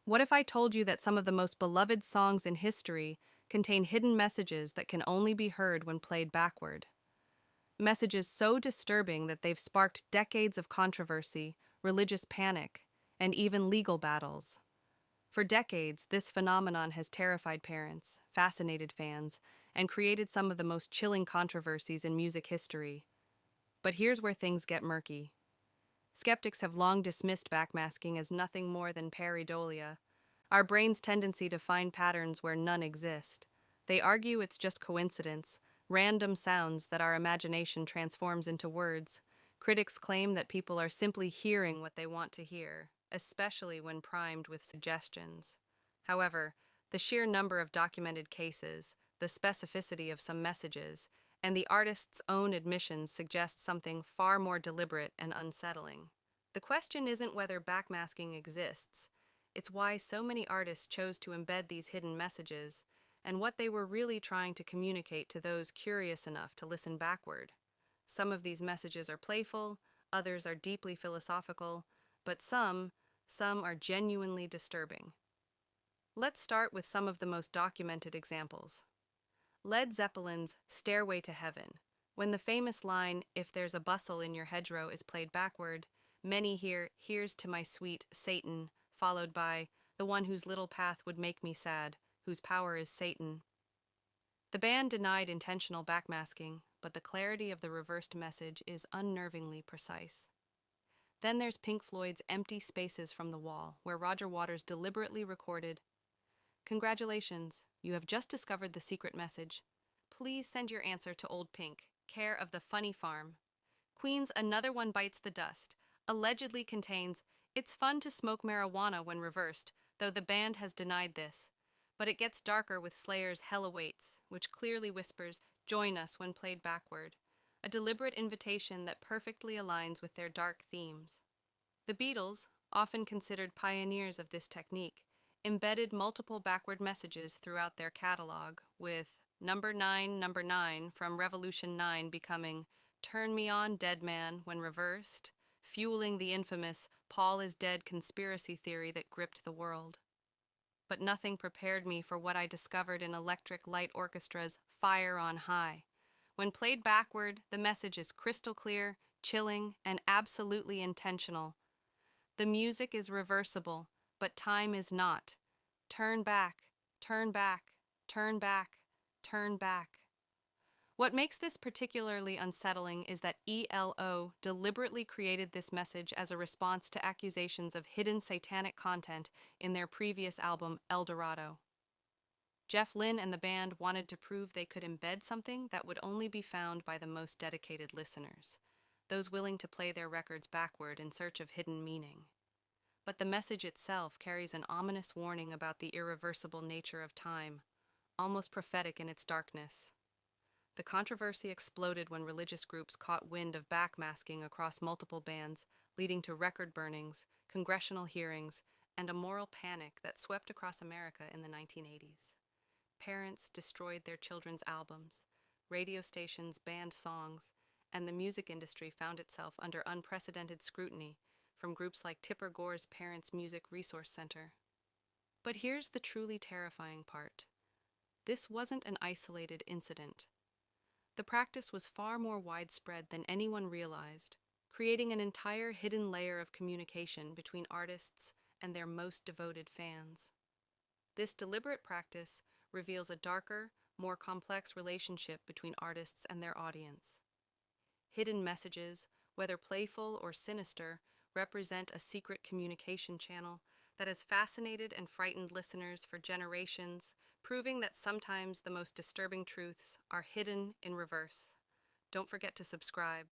What if I told you that some of the most beloved songs in history contain hidden messages that can only be heard when played backward? Messages so disturbing that they've sparked decades of controversy, religious panic, and even legal battles. For decades, this phenomenon has terrified parents, fascinated fans, and created some of the most chilling controversies in music history. But here's where things get murky. Skeptics have long dismissed backmasking as nothing more than pareidolia, our brain's tendency to find patterns where none exist. They argue it's just coincidence, random sounds that our imagination transforms into words. Critics claim that people are simply hearing what they want to hear, especially when primed with suggestions. However, the sheer number of documented cases, the specificity of some messages, and the artist's own admissions suggest something far more deliberate and unsettling. The question isn't whether backmasking exists, it's why so many artists chose to embed these hidden messages and what they were really trying to communicate to those curious enough to listen backward. Some of these messages are playful, others are deeply philosophical, but some are genuinely disturbing. Let's start with some of the most documented examples. Led Zeppelin's Stairway to Heaven. When the famous line, "If there's a bustle in your hedgerow," is played backward, many hear, "Here's to my sweet Satan," followed by, "The one whose little path would make me sad, whose power is Satan." The band denied intentional backmasking, but the clarity of the reversed message is unnervingly precise. Then there's Pink Floyd's Empty Spaces from the Wall, where Roger Waters deliberately recorded, "Congratulations, you have just discovered the secret message. Please send your answer to Old Pink, care of the Funny Farm." Queen's Another One Bites the Dust allegedly contains, "It's fun to smoke marijuana" when reversed, though the band has denied this. But it gets darker with Slayer's Hell Awaits, which clearly whispers, "Join us" when played backward, a deliberate invitation that perfectly aligns with their dark themes. The Beatles, often considered pioneers of this technique, embedded multiple backward messages throughout their catalog, with Number 9 from Revolution 9 becoming "Turn Me On, Dead Man" when reversed, fueling the infamous "Paul is Dead" conspiracy theory that gripped the world. But nothing prepared me for what I discovered in Electric Light Orchestra's Fire on High. When played backward, the message is crystal clear, chilling, and absolutely intentional. The music is reversible, but time is not. Turn back, turn back, turn back, turn back. What makes this particularly unsettling is that ELO deliberately created this message as a response to accusations of hidden satanic content in their previous album, El Dorado. Jeff Lynne and the band wanted to prove they could embed something that would only be found by the most dedicated listeners, those willing to play their records backward in search of hidden meaning. But the message itself carries an ominous warning about the irreversible nature of time, almost prophetic in its darkness. The controversy exploded when religious groups caught wind of backmasking across multiple bands, leading to record burnings, congressional hearings, and a moral panic that swept across America in the 1980s. Parents destroyed their children's albums, radio stations banned songs, and the music industry found itself under unprecedented scrutiny from groups like Tipper Gore's Parents Music Resource Center. But here's the truly terrifying part. This wasn't an isolated incident. The practice was far more widespread than anyone realized, creating an entire hidden layer of communication between artists and their most devoted fans. This deliberate practice reveals a darker, more complex relationship between artists and their audience. Hidden messages, whether playful or sinister, represent a secret communication channel that has fascinated and frightened listeners for generations, proving that sometimes the most disturbing truths are hidden in reverse. Don't forget to subscribe.